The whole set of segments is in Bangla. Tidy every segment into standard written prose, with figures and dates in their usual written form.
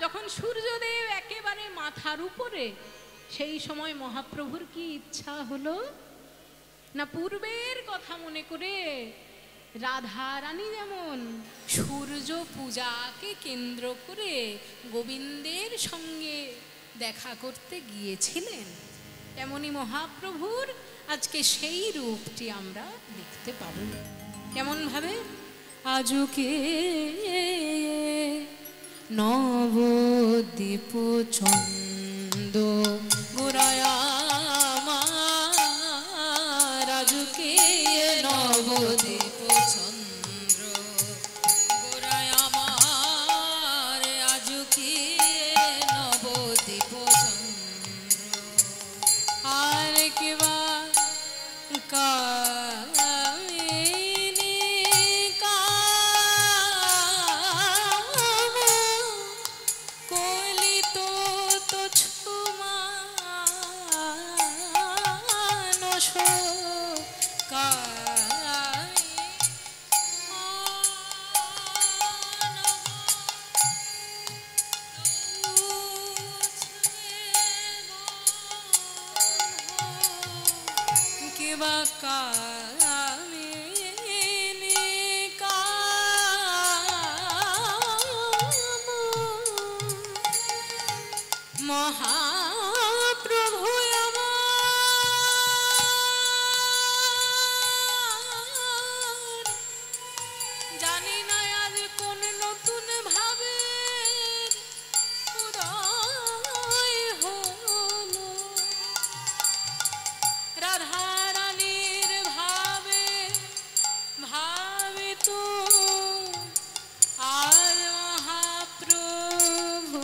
যখন সূর্যদেব একেবারে মাথার উপরে, সেই সময় মহাপ্রভুর কি ইচ্ছা হলো না, পূর্বের কথা মনে করে রাধা রানী যেমন সূর্য পূজাকে কেন্দ্র করে গোবিন্দের সঙ্গে দেখা করতে গিয়েছিলেন, তেমনি মহাপ্রভুর আজকে সেই রূপটি আমরা দেখতে পাব। কেমন ভাবে? আজকে নবদ্বীপ ছন্দ গোরায়া আমার, আজকে নবদ্বীপ চন্দ্র গোরায় আমার, আজকে নবদ্বীপ চন্দ্র। আর কেবা মহাপ্রভু আমার, জানি না আজ কোন নতুন ভাবে উদয় হলো, রাধা রানীর ভাবে ভাবিত আজ মহাপ্রভু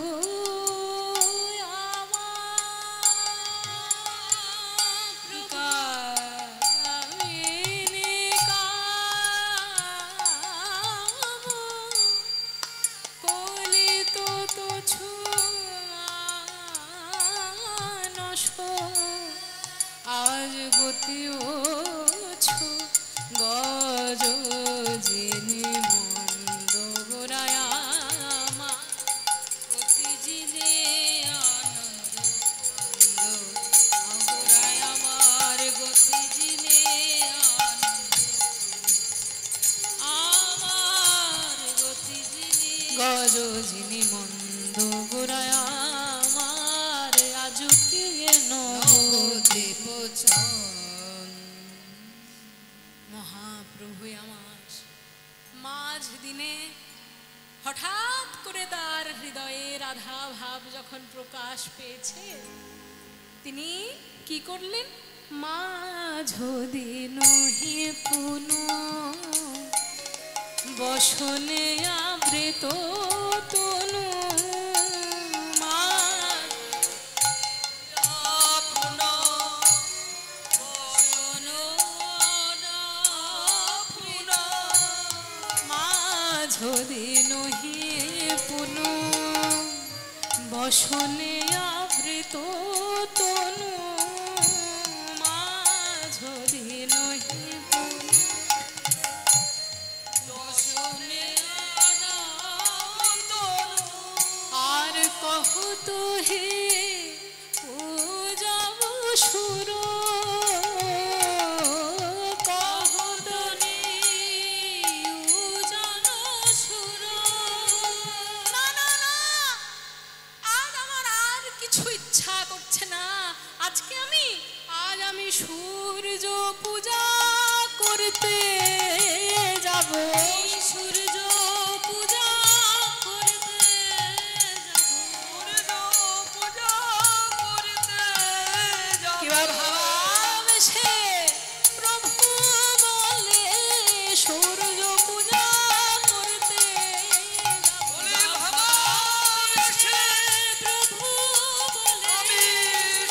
আজ গতিও গজ যিনি মন্দ গোরায় আমার, গতি যিনি আনন্দ গোরায় আমার, গতি যিনি আনন্দ আমার, গতি যিনি গজ যিনি মন্দ গোরায় আমার, আজকে নবদ্বীপ মহাপ্রভু আমার মাঝ দিনে হঠাৎ করে তার হৃদয়ে রাধা ভাব যখন প্রকাশ পেয়েছে, তিনি কি করলেন? মাঝ দিন হে পুন বসনে আবৃত তনু, দিন হে পুন বসনে আবৃত তনু, মাঝ দিন হে পুন বসনে আর কহত হে পূজাব সুর, সূর্য পূজা করতে যাব, সূর্য পূজা করতে যাব, সূর্য পূজা করতে যাব। কিবা ভাব সে প্রভু বলে সূর্য পূজা করতে যাব, বলে ভাব সে প্রভু বলে আমি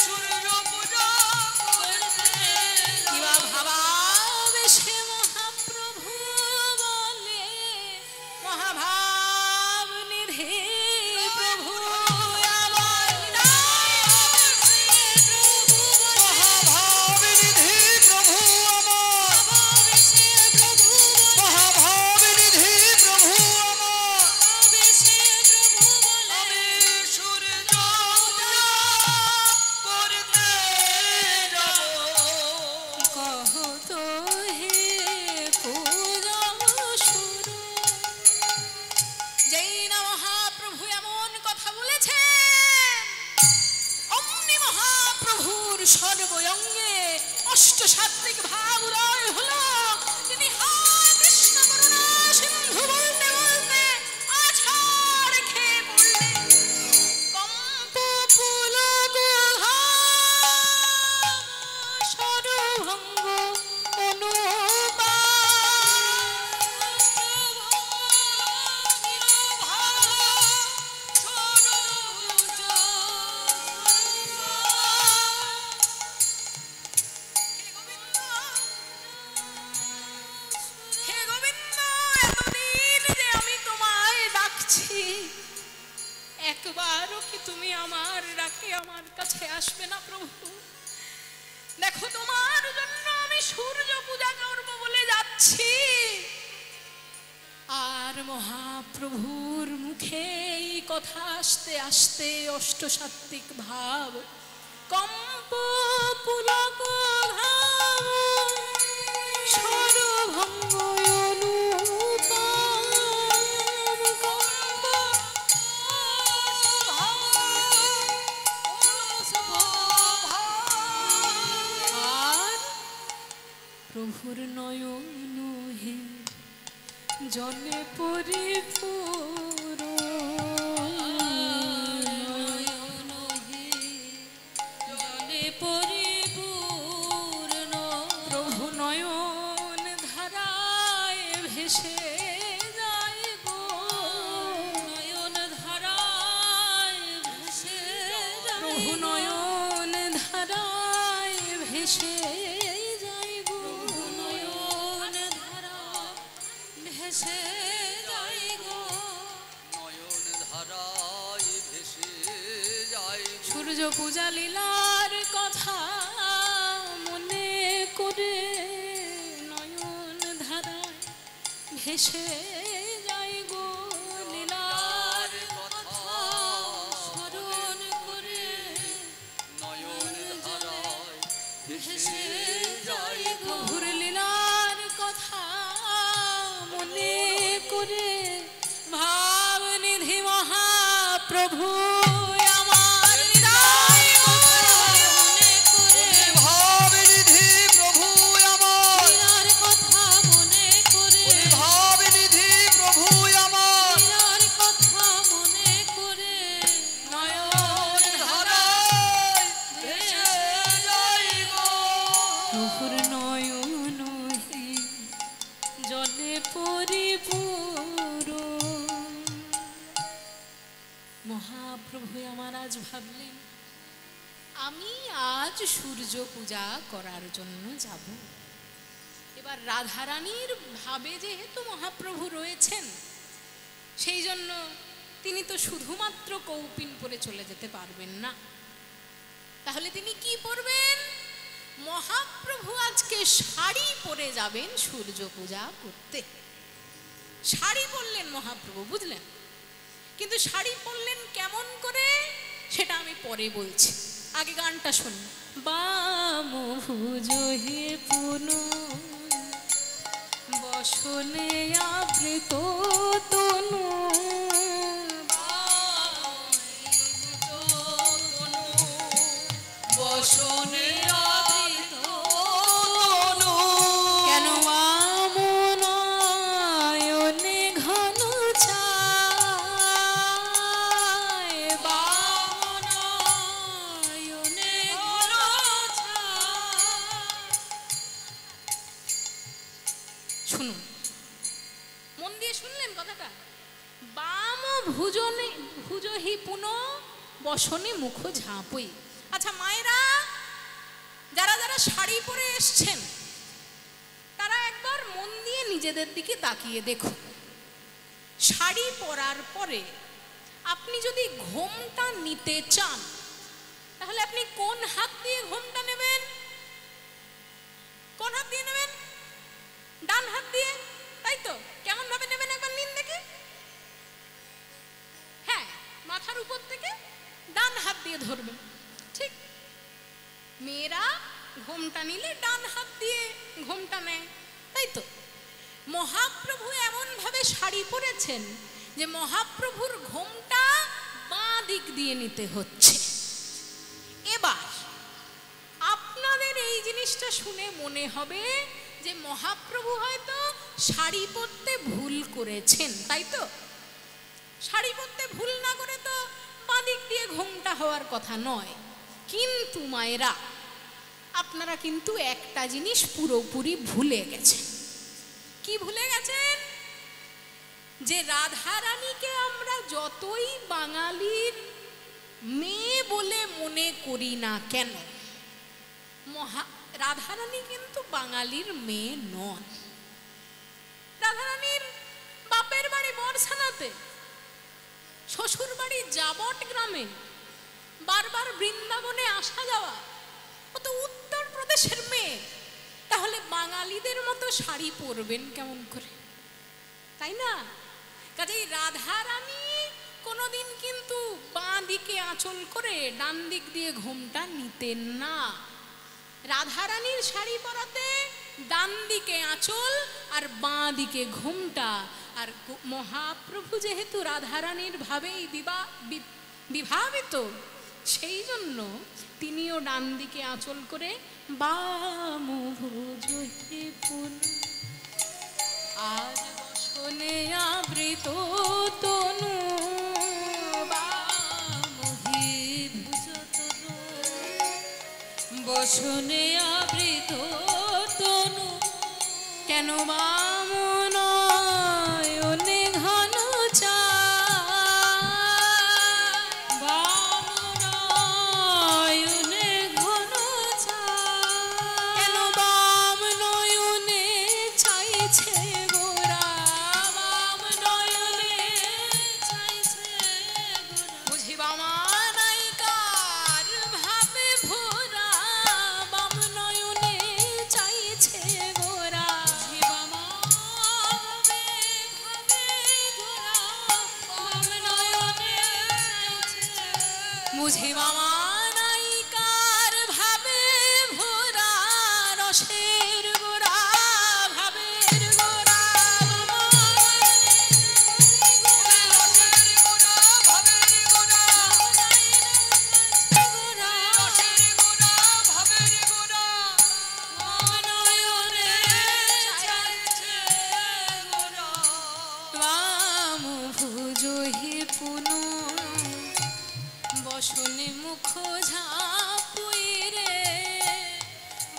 সূর্য পূজা সর্বঙ্গে অষ্টসাত্ত্বিক ভাব উদয় হলো। তিনি হায় কৃষ্ণ করুণা সিন্ধু বলতে বলতে আছাড় খেয়ে পড়লেন। কম্প পুলক সর্বঙ্গ একবারও কি তুমি আমার ডাকে আমার কাছে আসবে না প্রভু? দেখো তোমার জন্য আমি সূর্য পূজা করব বলে যাচ্ছি, আর মহাপ্রভুর মুখে এই কথা আসতে আসতে অষ্টসাত্ত্বিক ভাব কম্প পুলক ভাব সর্বঙ্গ প্রভুর নয়ন হে জলে পরিপূর্ণ, নয়ন হে জলে পরিপূর্ণ, প্রভু নয়ন ধারায় ভেসে যায় গো, নয়ন ধারায় ভেসে যায়, প্রভু নয়ন ধারায় ভেসে সূর্য পূজা লীলার কথা মনে করে নয়ন ধারায় ভেসে যায় গো, লীলার কথা স্মরণ করে নয়ন ধারায় ভেসে যায় গো, প্রভুর লীলার কথা মনে করে ভাবনিধি মহাপ্রভু মহাপ্রভু আমার আজ ভাবলেন আমি আজ সূর্য পূজা করার জন্য যাব। এবার রাধারানীর ভাবে যেহেতু মহাপ্রভু রয়েছেন, সেই জন্য তিনি তো শুধুমাত্র কৌপিন পরে চলে যেতে পারবেন না। তাহলে তিনি কি পরবেন? মহাপ্রভু আজকে শাড়ি পরে যাবেন সূর্য পূজা করতে। শাড়ি পরলেন মহাপ্রভু, বুঝলেন? কিন্তু শাড়ি পরলেন কেমন করে সেটা আমি পরে বলছি, আগে গানটা শুনুন। বাম ভুজ হে পুন বসনে আবৃত তনু, বসনে আবৃত তনু, কেন আমন নয়নে ঘন ছায়, বামন নয়নে ঘন ছায়। শুনুন, মন দিয়ে শুনলেন কথাটা? বাম ভুজনে ভুজহি পুন বসনে মুখ ঝাঁপই। আচ্ছা মায়েরা, যারা যারা শাড়ি পরে এসছেন তারা একবার মন দিয়ে নিজেদের দিকে তাকিয়ে দেখুন। শাড়ি পরার পরে আপনি যদি ঘোমটা নিতে চান তাহলে আপনি কোন হাত দিয়ে ঘোমটা নেবেন? কোন হাত দিয়ে নেবেন? ডান হাত দিয়ে, তাই তো? কেমন ভাবে নেবেন একবার নিন দেখি। হ্যাঁ, মাথার উপর থেকে ডান হাত দিয়ে ধরবেন, ঠিক? মেয়েরা ঘোমটা নিলে ডান হাত দিয়ে ঘোমটা নেয়, তাই তো? মহাপ্রভু এমন ভাবে শাড়ি পরেছেন যে মহাপ্রভুর ঘোমটা বাঁ দিক দিয়ে নিতে হচ্ছে। এবার জিনিসটা শুনে মনে হবে যে মহাপ্রভু হয়তো শাড়ি পরতে ভুল করেছেন, তাই তো? শাড়ি পরতে ভুল না করে তো বাঁদিক দিয়ে ঘোমটা হওয়ার কথা নয়। কিন্তু মায়েরা, আপনারা কিন্তু একটা জিনিস পুরোপুরি ভুলে গেছেন। কি ভুলে গেছেন? যে রাধারানীকে আমরা যতই বাঙালির মেয়ে বলে মনে করি না কেন, রাধারানী কিন্তু বাঙালির মেয়ে নন। রাধারানীর বাপের বাড়ি বর্ষানাতে, শ্বশুর বাড়ি জাবট গ্রামে, বারবার বৃন্দাবনে আসা যাওয়া, ও তো উত্তরপ্রদেশের মেয়ে। তাহলে বাঙালিদের মতো শাড়ি পরবেন কেমন করে, তাই না? কাজেই রাধারানী কোনোদিন কিন্তু বাঁ দিকে আঁচল করে ডান দিক দিয়ে ঘোমটা নিতেন না। রাধারানীর শাড়ি পরাতে ডান দিকে আঁচল আর বাঁ দিকে ঘোমটা। আর মহাপ্রভু যেহেতু রাধারানীর ভাবেই বিভাবিত, সেই জন্য তিনিও ডান দিকে আঁচল করে বাম ভুজ ফুল আর বসনে আবৃত তনু, বামহি ভুজ তনু, বসনে আবৃত তনু, কেন বাম নয়নে ঘন চায়, বাম নয়নে ঘন চায়, কেন বাম নয়নে চাইছে গোরা, বাম নয়নে চাইছে গোরা, বুঝিবা মানাইকার ভাবে ভোরা, বাম নয়নে চাইছে গোরা, বুঝিবা ভাবে ভাবে গোরা, বাম নয়নে চাইছে, বুঝিবা মানাইকার ভাবে ভোরা, রসের গোরা ভাবের গোরা, বসনে মুখ ঝাপুই রে,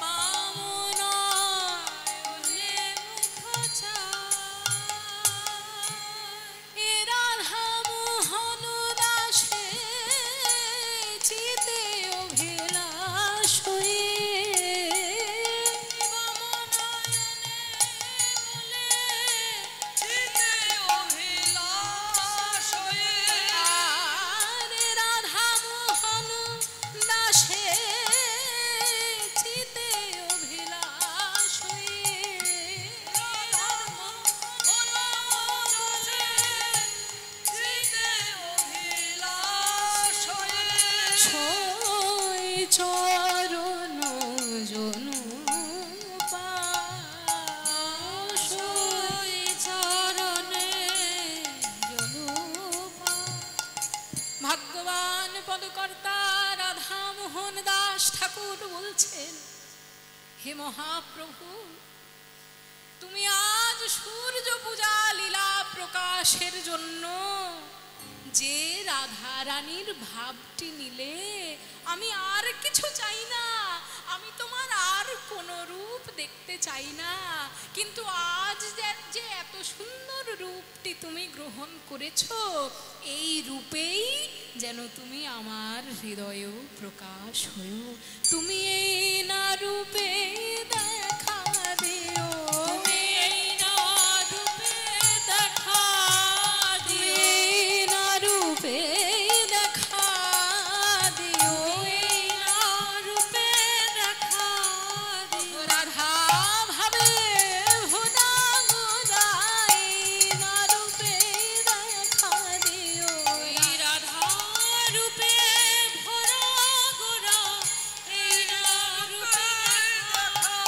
বাম নয়নে মুখ চায়, এ রাধা মোহন দাসে চিতে অভিলাষ হয়ে, বাম নয়নে বলে চিতে অভিলাষ হয়ে, আর রাধা মোহন দাসে চিতে অভিলাষ হয়ে, রাধা মোহন দাসে চিতে অভিলাষ হয়ে, ছয় চরণ জনু পায়, ছয় চরণে জনু পায়। ভাগ্যবান পদকর্তা রাধা মোহন দাস ঠাকুর বলছেন, হে মহাপ্রভু, তুমি আজ সূর্য পূজা লীলা প্রকাশের জন্য যে রাধারানীর ভাবটি নিলে, আমি আর কিছু চাই না, আমি তোমার আর কোনো রূপ দেখতে চাই না, কিন্তু আজ যে এত সুন্দর রূপটি তুমি গ্রহণ করেছো, এই রূপেই যেন তুমি আমার হৃদয়েও প্রকাশ হও। তুমি এই না রূপে দেখা দিও, তুমি এই না রূপে দেখা দিও, এই না রূপে দেখা দিও, এই না রূপে দেখা দিও, রাধা ভাবে ভোলা গোরা, এই না রূপে দেখা দিও, এই রাধা রূপে ভরা গোরা, এই না রূপে দেখা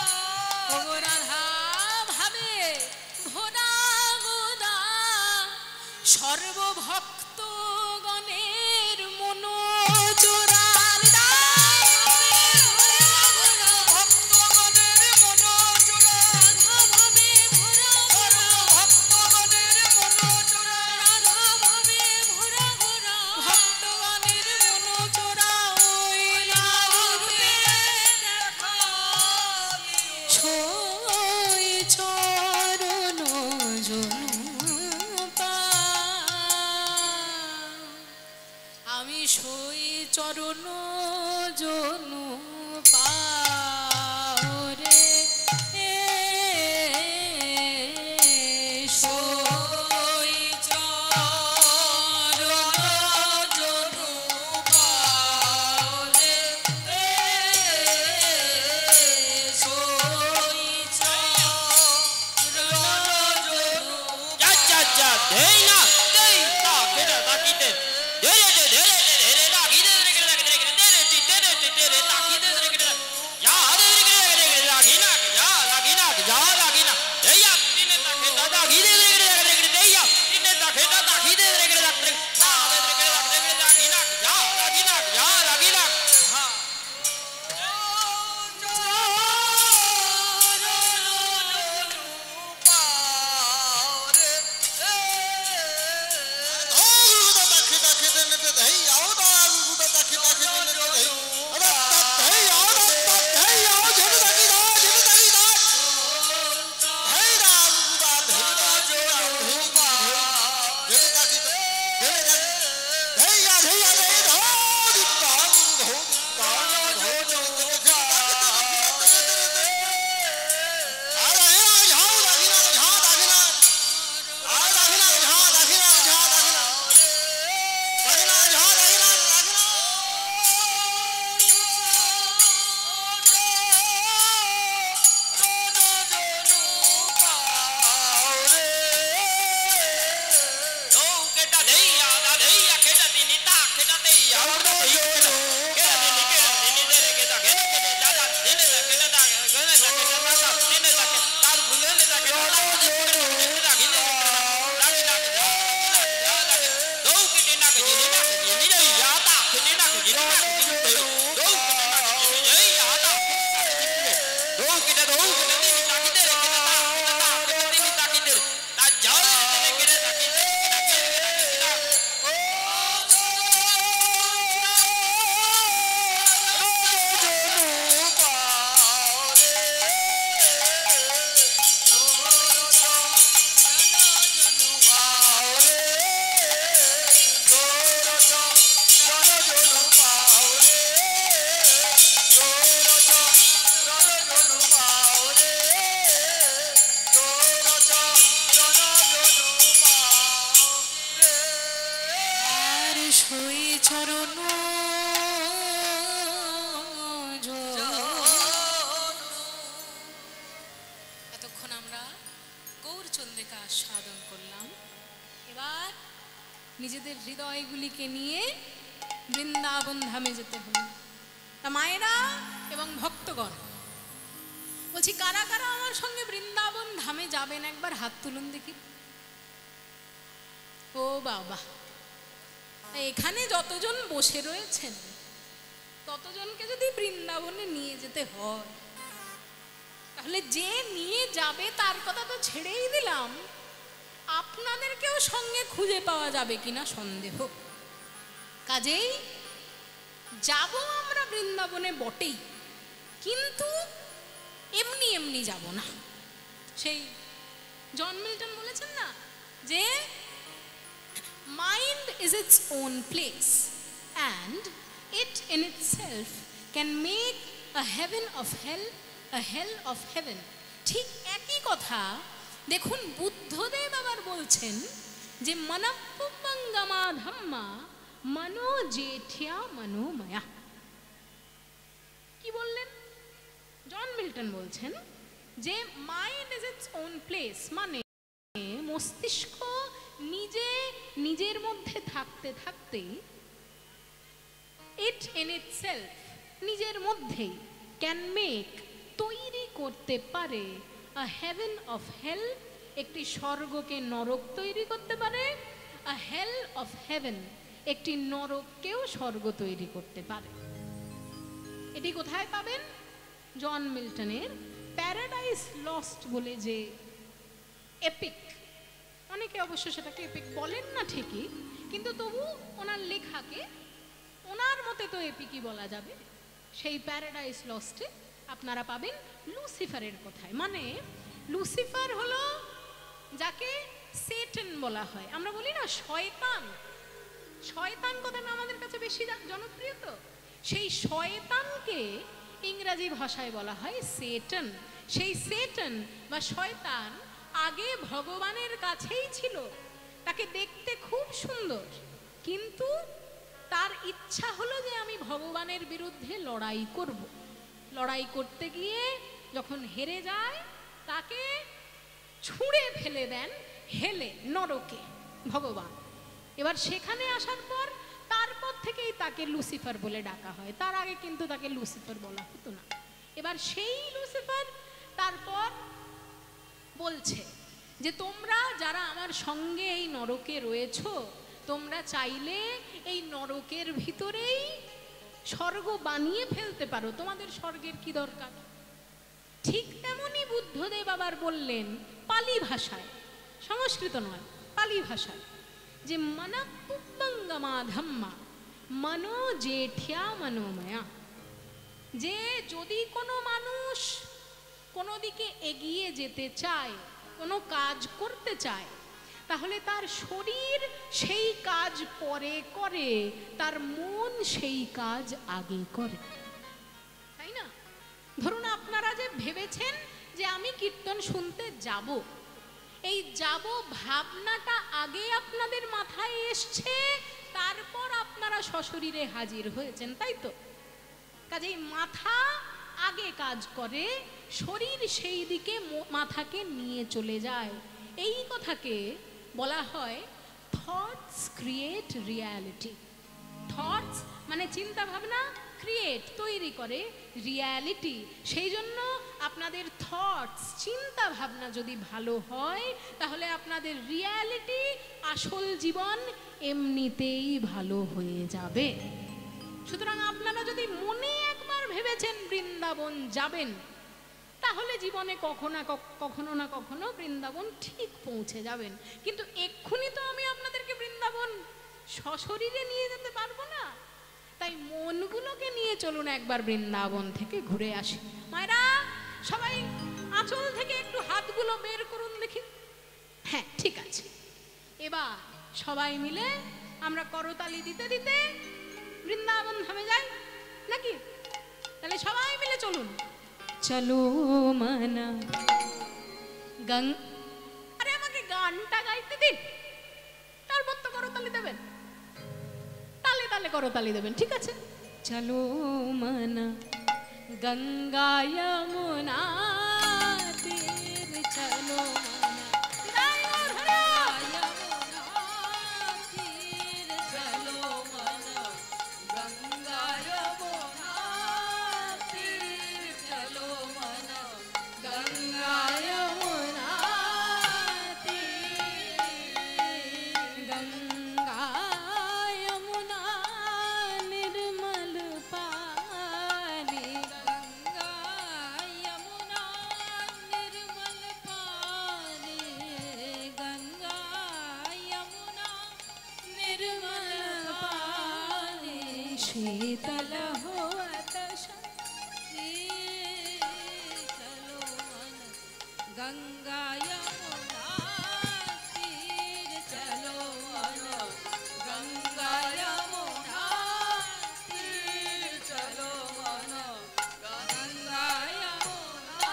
আমি সই চরণ জনু পারে সই চরণ জনু পারে সই চরণ জনু যা যা যা দেই না দেই তা কেডা তাকিতে ধীরে ধীরে ধীরে তাকি দে রে কেডা ধীরে ধীরে ধীরে ধীরে তাকি দে রে কেডা যা ধীরে ধীরে লাগি না যা লাগি না যা লাগি না দেইয়া তিনে তাকে দাদা গি দে রে কেডা দেইয়া তিনে তাকে দাদা গি দে রে কেডা তা দে রে কেডা লাগি না যা লাগি না যা লাগি না হ্যাঁ এতক্ষণ আমরা গৌরচন্দ্রিকা আস্বাদন করলাম। এবার নিজেদের হৃদয়গুলিকে নিয়ে বৃন্দাবন ধামে যেতে হলো। তা মায়েরা এবং ভক্তগণ বলছি, কারা কারা আমার সঙ্গে বৃন্দাবন ধামে যাবেন একবার হাত তুলুন দেখি। ও বাবা, এখানে যতজন বসে রয়েছেন ততজনকে যদি বৃন্দাবনে নিয়ে যেতে হয়, তাহলে যে নিয়ে যাবে তার কথা তো ছেড়েই দিলাম, আপনাদেরকেও সঙ্গে খুঁজে পাওয়া যাবে কিনা সন্দেহ। কাজেই যাব আমরা বৃন্দাবনে বটেই, কিন্তু এমনি এমনি যাব না। সেই জন মিল্টন বলেছেন না যে mind is its own place and it in itself can make a heaven of hell, a hell of heaven. ঠিক একই কথা দেখুন বুদ্ধদেব আবার বলছেন যে মনঃপুঙ্গমা ধাম্মা মনো জেঠ্যা মনোময়া। কি বললেন? জন মিল্টন বলছেন যে mind is its own place, মানে মস্তিষ্ক নিজে নিজের মধ্যে থাকতে থাকতে ইট ইন ইটসেলফ নিজের মধ্যেই ক্যান মেক তৈরি করতে পারে আ হেভেন অফ হেল, একটি স্বর্গকে নরক তৈরি করতে পারে, আ হেল অফ হেভেন একটি নরককেও স্বর্গ তৈরি করতে পারে। এটি কোথায় পাবেন? জন মিল্টনের প্যারাডাইস লস্ট বলে যে এপিক, অনেকে অবশ্য সেটাকে এপিক বলেন না ঠিকই, কিন্তু তবু ওনার লেখাকে ওনার মতে তো এপিকই বলা যাবে। সেই প্যারাডাইস লস্টে আপনারা পাবেন লুসিফারের কথায়। মানে লুসিফার হলো যাকে সেটান বলা হয়, আমরা বলি না শয়তান, শয়তান কথাটা আমাদের কাছে বেশি জনপ্রিয়। তো সেই শয়তানকে ইংরাজি ভাষায় বলা হয় সেটন। সেই সেটন বা শয়তান আগে ভগবানের কাছেই ছিল, তাকে দেখতে খুব সুন্দর, কিন্তু তার ইচ্ছা হলো যে আমি ভগবানের বিরুদ্ধে লড়াই করব। লড়াই করতে গিয়ে যখন হেরে যায় তাকে ছুঁড়ে ফেলে দেন হেলে, নরকে ভগবান। এবার সেখানে আসার পর তারপর থেকেই তাকে লুসিফার বলে ডাকা হয়, তার আগে কিন্তু তাকে লুসিফার বলা হতো না। এবার সেই লুসিফার তারপর বলছে যে তোমরা যারা আমার সঙ্গে এই নরকে রয়েছো, তোমরা চাইলে এই নরকের ভিতরেই স্বর্গ বানিয়ে ফেলতে পারো, তোমাদের স্বর্গের কি দরকার। ঠিক তেমনই বুদ্ধদেব আবার বললেন পালি ভাষায়, সংস্কৃত নয়, পালি ভাষায়, যে মনঃপুব্বঙ্গমা ধম্মা মনো জেঠ্যা মনোময়া, যে যদি কোনো মানুষ কোনো দিকে এগিয়ে যেতে চায়, কোনো কাজ করতে চায়, তাহলে তার শরীর সেই কাজ পরে করে, তার মন সেই কাজ আগে করে, তাই না? ধরুন আপনারা যে ভেবেছেন যে আমি কীর্তন শুনতে যাব, এই যাব ভাবনাটা আগে আপনাদের মাথায় এসছে, তারপর আপনারা সশরীরে হাজির হয়েছেন, তাই তো? কাজেই মাথা আগে কাজ করে, শরীর সেই দিকে মাথাকে নিয়ে চলে যায়। এই কথাকে বলা হয় থটস ক্রিয়েট রিয়ালিটি। থটস মানে চিন্তা ভাবনা, ক্রিয়েট তৈরি করে রিয়ালিটি। সেই জন্য আপনাদের থটস চিন্তা ভাবনা যদি ভালো হয়, তাহলে আপনাদের রিয়ালিটি আসল জীবন এমনিতেই ভালো হয়ে যাবে। সুতরাং আপনারা যদি মনে একবার ভেবেছেন বৃন্দাবন যাবেন, তাহলে জীবনে কখনো না কখনো বৃন্দাবন ঠিক পৌঁছে যাবেন। কিন্তু এক্ষুনি তো আমি আপনাদেরকে বৃন্দাবন সশরীরে নিয়ে যেতে পারবো না, তাই মনগুলোকে নিয়ে চলুন একবার বৃন্দাবন থেকে ঘুরে আসি। মায়েরা সবাই আঁচল থেকে একটু হাতগুলো বের করুন দেখি। হ্যাঁ, ঠিক আছে। এবার সবাই মিলে আমরা করতালি দিতে দিতে বৃন্দাবন ধামে যাই নাকি? তাহলে সবাই মিলে চলুন। চলো মানা আরে আমাকে গানটা গাইতে দিন, তারপর তো করতালি দেবেন, তালে তালে করতালি দেবেন, ঠিক আছে? চলো মানা গঙ্গা যমুনা তীর, চলো शीतल होत चलो मन गंगा यमुना तीर, चलो मन गंगा यमुना तीर, चलो मन गंगा यमुना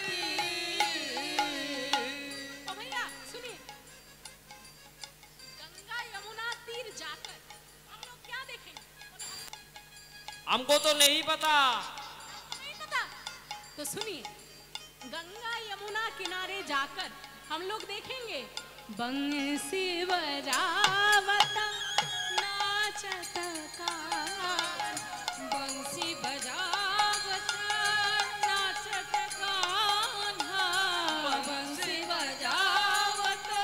तीर। ओ भैया सुनिए, गंगा यमुना तीर जाकर क्या देखेंगे? हमको तो नहीं पता। नहीं पता तो सुनिए, गंगा यमुना किनारे जाकर हम लोग देखेंगे बंसी बजावता नाचत कान, बंसी बजावता नाचत कान्हा, बंसी बजावता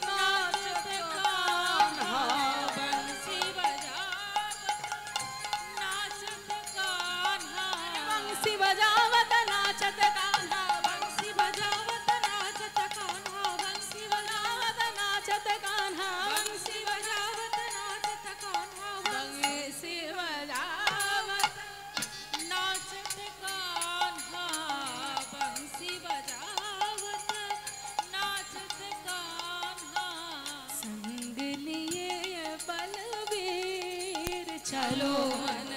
नाचत कान्हा, बंसी बजावत नाचत कान्हा, बंसी बजावत नाचत कान्हा, बंसी बजावत नाचत कान्हा, बंसी बजावत नाचत कान्हा, चलो मन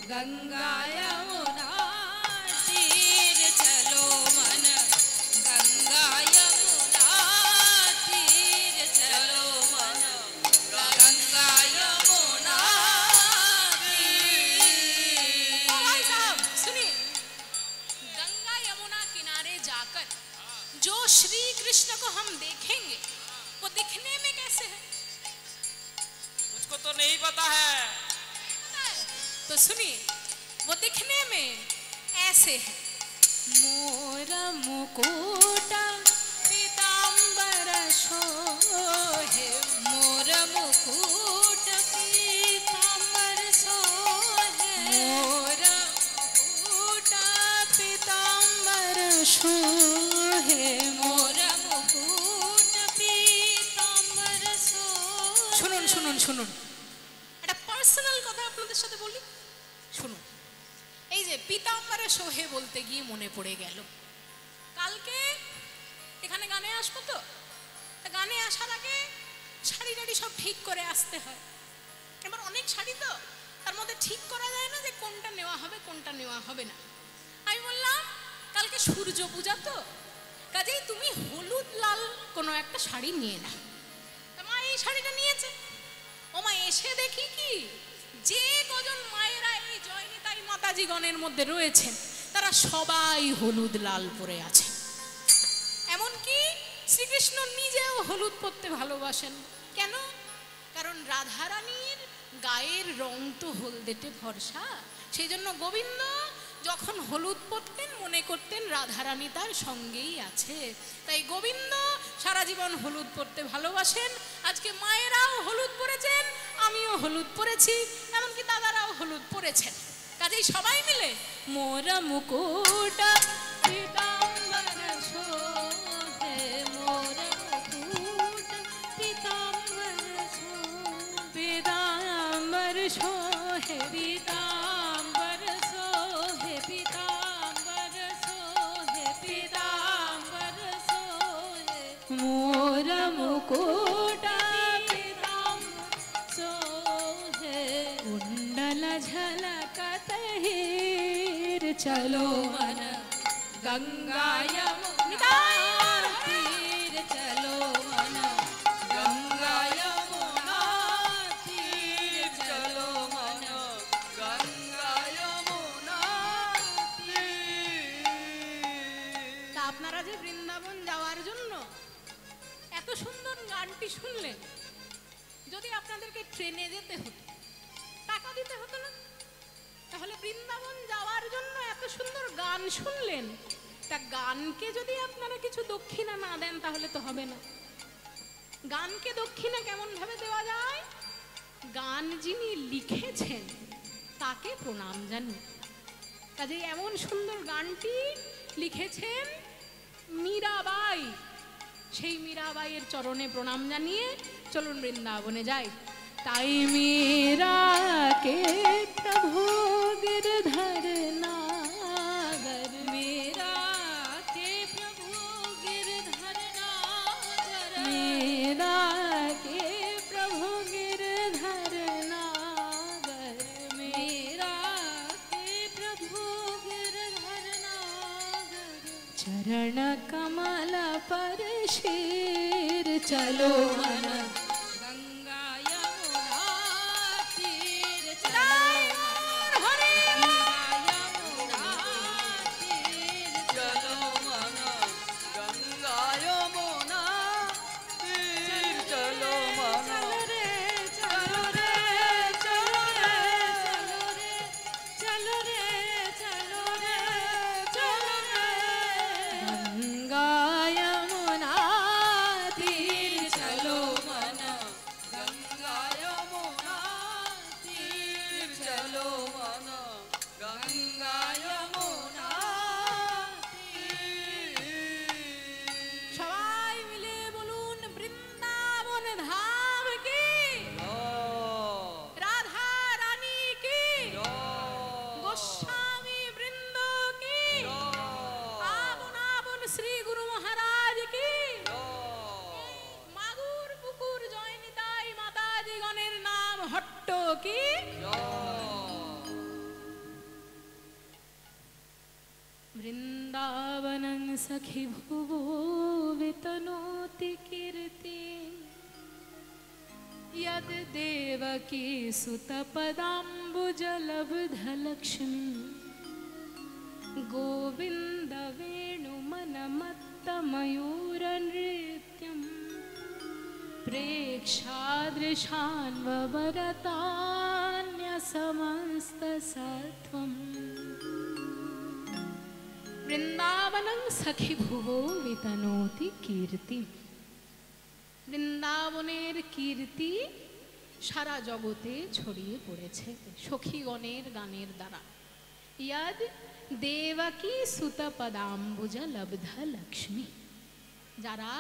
गंगा यमुना तीर चलो मन गंगा यमुना तीर चलो मन गंगा यमुना तीर। भाई साहब सुनिए, गंगा यमुना किनारे जाकर जो श्री कृष्ण को हम देखेंगे वो दिखने में कैसे है मुझको तो नहीं पता है। तो सुनिए, वो दिखने में ऐसे है। मोर मुकुट पीतांबर शोहे, मोर मुकुट पीतांबर शोहे, मोर मुकुट पीतांबर शोहे, मोर मुकुट पीतांबर शोहे। শুনুন শুনুন শুনুন, একটা পার্সোনাল কথা আপনাদের সাথে বলি, শুনুন। এই যে পীতাম্বরে সোহে বলতে গিয়ে মনে পড়ে গেল, কালকে এখানে গানে আসবো তো, গানে আসার আগে শাড়ি টাড়ি সব ঠিক করে আসতে হয়। এবার অনেক শাড়ি তো, তার মধ্যে ঠিক করা যায় না যে কোনটা নেওয়া হবে কোনটা নেওয়া হবে না। আমি বললাম কালকে সূর্য পূজা তো, কাজেই তুমি হলুদ লাল কোনো একটা শাড়ি নিয়ে নাও। মা এই শাড়িটা নিয়েছে। ও মা, এসে দেখি কি যে কজন মায়েরা এই জয়নিতাই মাতাজি গণের মধ্যে রয়েছেন তারা সবাই হলুদ লাল পরে আছে। এমনকি শ্রীকৃষ্ণ নিজেও হলুদ পরতে ভালোবাসেন। কেন? কারণ রাধারানীর গায়ের রং তো হলদেটে ফর্সা, সেই জন্য গোবিন্দ যখন হলুদ পরতেন মনে করতেন রাধারানী তার সঙ্গেই আছে। তাই গোবিন্দ সারা জীবন হলুদ পরতে ভালোবাসেন। আজকে মায়েরাও হলুদ পরেছেন, আমিও হলুদ পরেছি, এমনকি দাদারাও হলুদ পরেছেন। কাজেই সবাই মিলে মোর মুকুট পীতাম্বর শোভে, মোর মুকুট পীতাম্বর শোভে, পীতাম্বর শোভে, পীতাম্বর শোভে, পীতাম্বর শোভে, পীতাম্বর শোভে, মোর মুকুট পীতাম্বর শোভে, কুণ্ডল ঝলকত हीर चलो मन गंगा यमुना तीर चलो मन गंगा यमुना तीर चलो मन गंगा यमुना तीर। তা আপনারা যে বৃন্দাবন যাওয়ার জন্য এত সুন্দর গানটি শুনলেন, যদি আপনাদেরকে ট্রেনে যেতে হতো টাকা দিতে হতো না? তাহলে বৃন্দাবন যাওয়ার জন্য এত সুন্দর গান শুনলেন, তা গানকে যদি আপনারা কিছু দক্ষিণা না দেন তাহলে তো হবে না। গানকে দক্ষিণা কেমন ভাবে দেওয়া যায়? গান যিনি লিখেছেন তাকে প্রণাম জানি। কাজে এমন সুন্দর গানটি লিখেছেন মীরাবাই, সেই মীরাবাইয়ের চরণে প্রণাম জানিয়ে চলুন বৃন্দাবনে যাই। ताई मीरा के प्रभु गिरधर नागर, मीरा के प्रभु गिरधर नागर, मीरा के प्रभु गिरधर नागर, मीरा के प्रभु गिरधर नागर, चरण कमल पर शीर चलो मन गंगा यमुना तीर चलो मन सखि भुवो वितनोति कीर्तिं यद् देवकी सुतपदाम्बुजलब्धलक्ष्मी गोविन्द वेणुमनमत्तमयूरनृत्यं प्रेक्षादृशान्ववरतान्यसमस्तसत्त्वम् वृंदावनं सखी भुवो वितनोति कीर्ति। বৃন্দাবনের কীর্তি সারা জগতে ছড়িয়ে পড়েছে সখীগণের গানের দ্বারা। ইয়াদ দেবকী সুতপদাম্বুজ লব্ধ লক্ষ্মী, যারা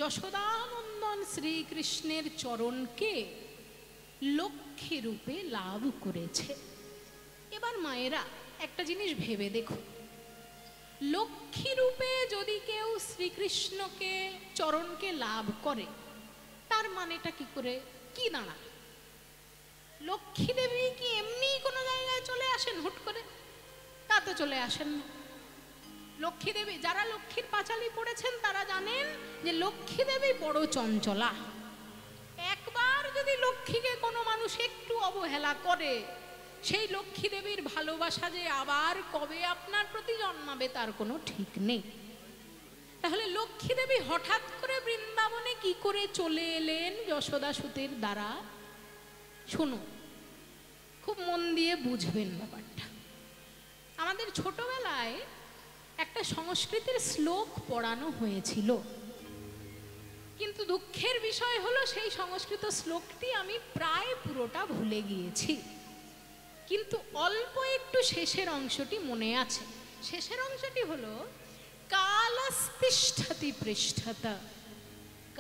যশোদানন্দন শ্রীকৃষ্ণের চরণকে লক্ষ্মী রূপে লাভ করেছে। এবার মায়েরা একটা জিনিস ভেবে দেখো, লক্ষ্মী রূপে যদি কেউ শ্রীকৃষ্ণকে চরণকে লাভ করে তার মানেটা কি করে কি দাঁড়ায়? লক্ষ্মী দেবী কি এমনি কোনো জায়গায় চলে আসেন হুট করে? তা তো চলে আসেন না। লক্ষ্মী দেবী, যারা লক্ষ্মীর পাঁচালী পড়েছেন তারা জানেন যে লক্ষ্মী দেবী বড় চঞ্চলা। একবার যদি লক্ষ্মীকে কোনো মানুষ একটু অবহেলা করে, সেই লক্ষ্মী দেবীর ভালোবাসা যে আবার কবে আপনার প্রতি জন্মাবে তার কোনো ঠিক নেই। তাহলে লক্ষ্মী দেবী হঠাৎ করে বৃন্দাবনে কি করে চলে এলেন যশোদা সুতের দ্বারা? শুনো, খুব মন দিয়ে বুঝবেন ব্যাপারটা। আমাদের ছোটবেলায় একটা সংস্কৃতের শ্লোক পড়ানো হয়েছিল, কিন্তু দুঃখের বিষয় হলো সেই সংস্কৃত শ্লোকটি আমি প্রায় পুরোটা ভুলে গিয়েছি, কিন্তু অল্প একটু শেষের অংশটি মনে আছে। শেষের অংশটি হলো কালস্তিষ্ঠতি পৃষ্ঠতা,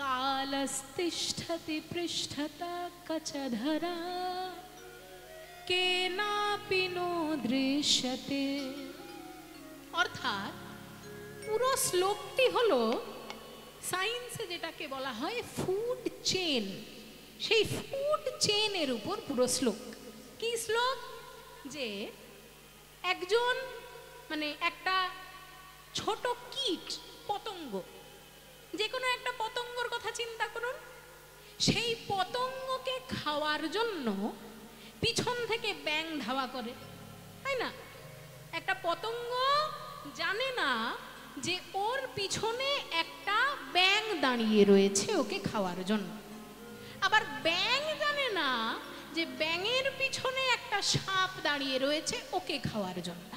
কালস্তিষ্ঠতি পৃষ্ঠতা কচধরা কেনাপি নো দৃশ্যতে। অর্থাৎ পুরো শ্লোকটি হলো সায়েন্সে যেটাকে বলা হয় ফুড চেন, সেই ফুড চেনের উপর পুরো শ্লোক। কি শ্লোক? যে একজন মানে একটা ছোট কীট পতঙ্গ, যে কোনো একটা পতঙ্গর কথা চিন্তা করুন, সেই পতঙ্গকে খাওয়ার জন্য পিছন থেকে ব্যাঙ ধাওয়া করে, তাই না? একটা পতঙ্গ জানে না যে ওর পিছনে একটা ব্যাঙ দাঁড়িয়ে রয়েছে ওকে খাওয়ার জন্য, আবার ব্যাঙ জানে না যে ব্যাঙের পিছনে একটা সাপ দাঁড়িয়ে রয়েছে ওকে খাওয়ার জন্য,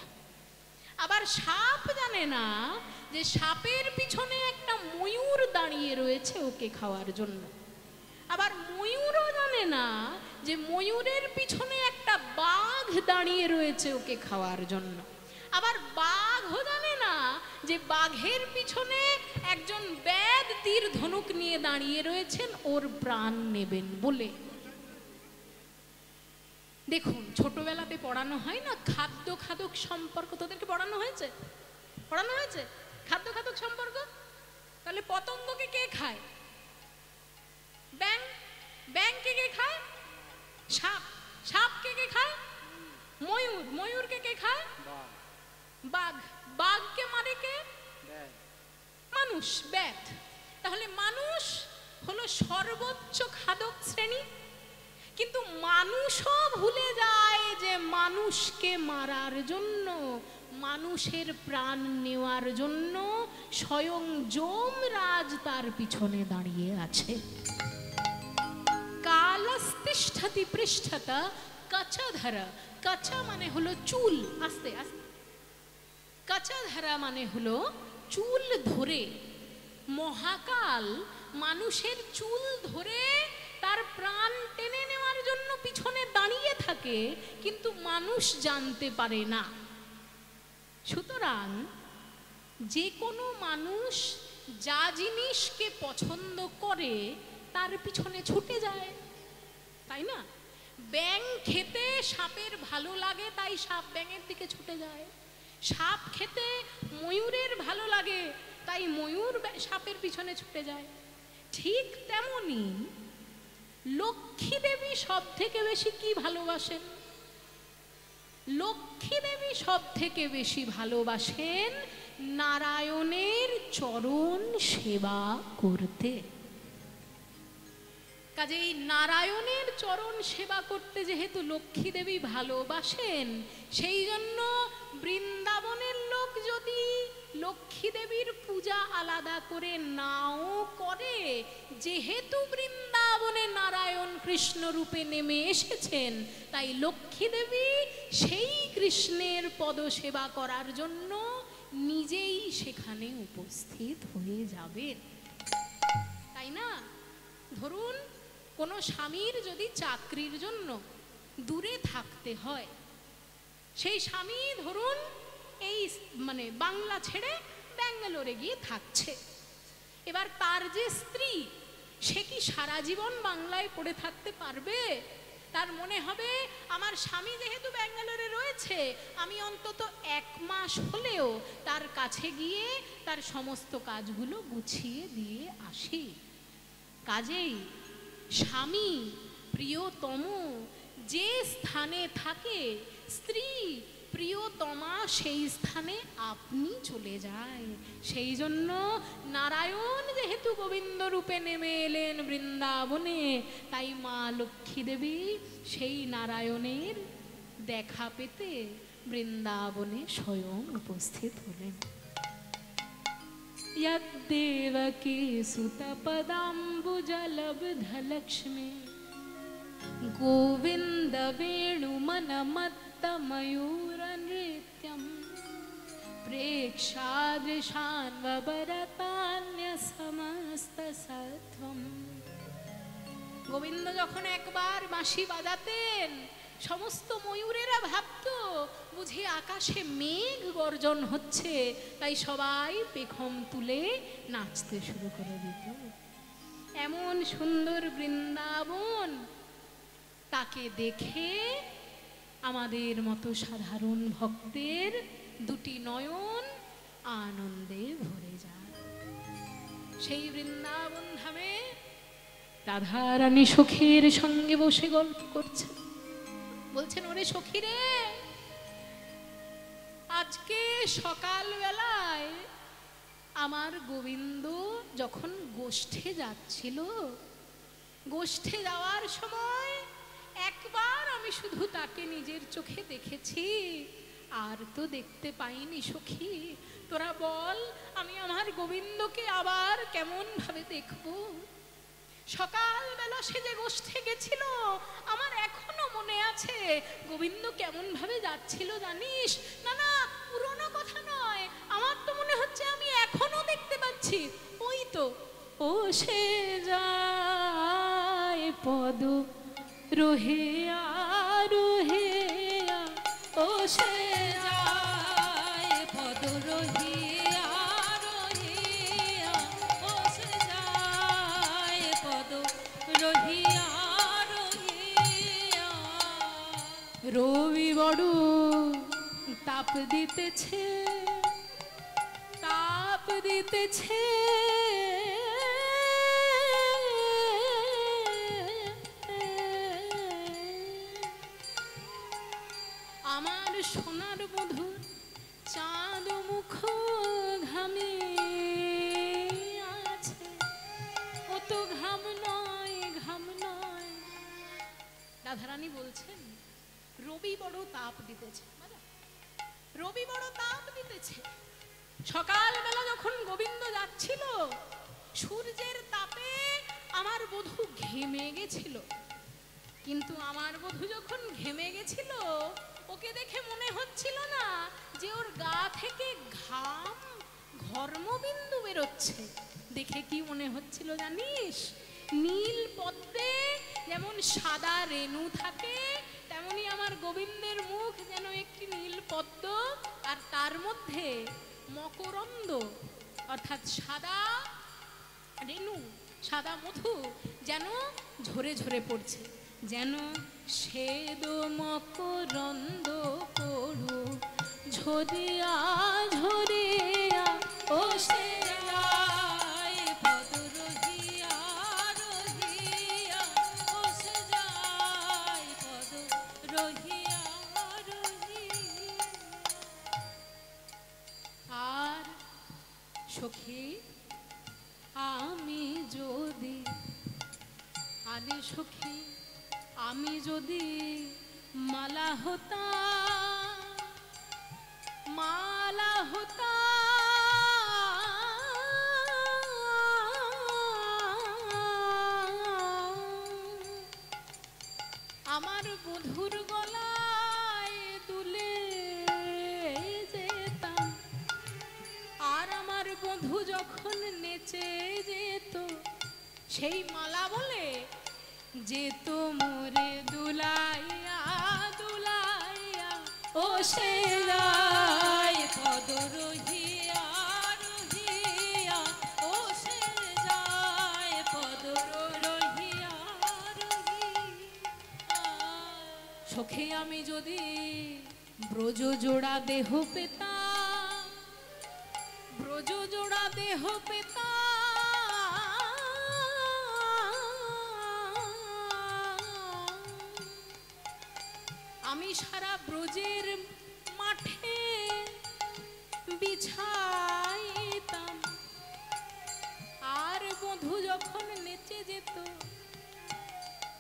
আবার সাপ জানে না যে সাপের পিছনে একটা ময়ূর দাঁড়িয়ে রয়েছে ওকে খাওয়ার জন্য, আবার ময়ূরও জানে না যে ময়ূরের পিছনে একটা বাঘ দাঁড়িয়ে রয়েছে ওকে খাওয়ার জন্য, আবার বাঘও জানে না যে বাঘের পিছনে একজন ব্যাদ তীর ধনুক নিয়ে দাঁড়িয়ে রয়েছেন ওর প্রাণ নেবেন বলে। দেখুন, ছোটবেলাতে পড়ানো হয় না খাদ্য খাদক সম্পর্ক, তোদেরকে পড়ানো হয়েছে? পড়ানো হয়েছে খাদ্য খাদক সম্পর্ক? তাহলে পতঙ্গকে কে খায়? ব্যাঙ। ব্যাঙকে কে খায়? সাপ। সাপকে কে খায়? ময়ূর। ময়ূরকে কে খায়? বাঘ। বাঘকে মারে কে? মানুষ, ব্যাধ। তাহলে মানুষ হলো সর্বোচ্চ খাদক শ্রেণী, কিন্তু মানুষও ভুলে যায় যে মানুষকে মারার জন্য, মানুষের প্রাণ নেওয়ার জন্য স্বয়ং যমরাজ তার পিছনে দাঁড়িয়ে আছে। কালস্তিষ্ঠতি পৃষ্ঠতা কচধরা। কচা মানে হলো চুল, আস্তে আস্তে। কচধরা মানে হলো চুল ধরে। মহাকাল মানুষের চুল ধরে তার প্রাণ টেনে নেওয়ার জন্য পিছনে দাঁড়িয়ে থাকে, কিন্তু মানুষ জানতে পারে না। সুতরাং যে কোনো মানুষ যা জিনিসকে পছন্দ করে তার পিছনে ছুটে যায়, তাই না? ব্যাঙ খেতে সাপের ভালো লাগে তাই সাপ ব্যাঙের দিকে ছুটে যায়, সাপ খেতে ময়ূরের ভালো লাগে তাই ময়ূর সাপের পিছনে ছুটে যায়। ঠিক তেমনি লক্ষ্মী দেবী সব থেকে বেশি কি ভালোবাসেন? লক্ষ্মী দেবী সব থেকে বেশি ভালোবাসেন নারায়ণের চরণ সেবা করতে। কাজেই নারায়ণের চরণ সেবা করতে যেহেতু লক্ষ্মী দেবী ভালোবাসেন, সেই জন্য বৃন্দাবনের লোক যদি লক্ষ্মী দেবীর পূজা আলাদা করে নাও করে, যেহেতু বৃন্দাবনে নারায়ণ কৃষ্ণ রূপে নেমে এসেছেন, তাই লক্ষ্মী দেবী সেই কৃষ্ণের পদ সেবা করার জন্য নিজেই সেখানে উপস্থিত হয়ে যাবেন, তাই না? ধরুন কোনো স্বামীর যদি চাকরির জন্য দূরে থাকতে হয়, সেই স্বামী ধরুন এই বাংলা ছেড়ে ব্যাঙ্গালোরে গিয়ে থাকছে। এবার তার যে স্ত্রী, সে কি সারা জীবন বাংলায় পড়ে থাকতে পারবে? তার মনে হবে আমার স্বামী যেহেতু ব্যাঙ্গালোরে রয়েছে, আমি অন্তত 1 মাস হলেও তার কাছে গিয়ে তার সমস্ত কাজগুলো গুছিয়ে দিয়ে আসি। কাজেই স্বামী প্রিয়তম যে স্থানে থাকে, স্ত্রী প্রিয়তমা সেই স্থানে আপনি চলে যায়। সেই জন্য নারায়ণ যেহেতু গোবিন্দ রূপে নেমে এলেন বৃন্দাবনে, তাই মা লক্ষ্মী দেবী সেই নারায়ণের দেখা পেতে বৃন্দাবনে স্বয়ং উপস্থিত হলেন। यद्देवकी सुतपदाम्बुजलब्धलक्ष्मी गोविन्द वेणुमनमत्तमयूरनृत्यं प्रेक्षादृशान्वरतान्यसमस्तसत्त्वं। গোবিন্দ যখন একবার বাঁশি বাজাতেন, সমস্ত ময়ূরেরা ভাবত বুঝি আকাশে মেঘ গর্জন হচ্ছে, তাই সবাই পেখম তুলে নাচতে শুরু করে দিত। এমন সুন্দর বৃন্দাবন, তাকে দেখে আমাদের মতো সাধারণ ভক্তের দুটি নয়ন আনন্দে ভরে যায়। সেই বৃন্দাবন ধামে রাধা রানী সখীর সঙ্গে বসে গল্প করছে। বলছেন, ওরে সখী রে, আজকে সকাল বেলায় আমার গোবিন্দ যখন গোষ্ঠে যাচ্ছিল, গোষ্ঠে যাওয়ার সময় একবার আমি শুধু তাকে নিজের চোখে দেখেছি, আর তো দেখতে পাইনি। সখী, তোরা বল আমি আমার গোবিন্দকে আবার কেমন ভাবে দেখবো? সকালবেলা সে যে গোষ্ঠে গেছিল, আমার এখনো মনে আছে গোবিন্দ কেমন ভাবে যাচ্ছিল জানিস? না না, পুরনো কথা নয়, আমার তো মনে হচ্ছে আমি এখনো দেখতে পাচ্ছি। ওই তো, ও সে যায় পদ রোহেয়া রোহেয়া, ও সে যায় পদ রোহিয়া রোহিয়া, ও সে যায় পদ রোহিয়া রোহিয়া। রবি বড় তাপ দিতেছে, তাপ দিতেছে, আমার সোনার মধুর চাঁদ মুখ ঘামে আছে, ও তো ঘাম নয়, ঘাম নয়। রাধারানী বলছেন, রবি বড় তাপ দিতেছে, রবি বড় তাপ দিতেছে। সকালবেলা যখন গোবিন্দ যাচ্ছিল, সূর্যের তাপে আমার বধূ ঘেমে গেছিল। কিন্তু আমার বধূ যখন ঘেমে গেছিল, ওকে দেখে মনে হচ্ছিল না যে ওর গা থেকে ঘাম ঘর্মবিন্দু বেরোচ্ছে। দেখে কি মনে হচ্ছিল জানিস? নীল পদ্মে যেমন সাদা রেণু থাকে, তেমনি আমার গোবিন্দের মুখ যেন একটি নীল পদ্ম, আর তার মধ্যে মকরন্দ অর্থাৎ সাদা রেণু, সাদা মধু যেন ঝরে ঝরে পড়ছে, যেন শ্বেদ মকরন্দ পড়ু ঝরিয়া ঝরিয়া, ও সে যায় পদ রহিয়া রহিয়া, ও সে যায় পদ রহিয়া রহিয়া। সখী আমি যদি, আরে সখী আমি যদি মালা হতাম, মালা হতাম, আমার বধুর গলায় দুলে যেতাম, আর আমার বধু যখন নেচে যেত সেই মালা বলে যেত মোরে দুলাইয়া দুলাইয়া, ও সে যায় পদ রহিয়া রহিয়া, ও সে যায় পদ রহিয়া রহিয়া। সখী আমি যদি ব্রজ জোড়া দেহ পেতাম, ব্রজ জোড়া দেহ পেতাম, আমি সারা ব্রজের মাঠে বিছাইতাম, আর বধূ যখন নেচে যেত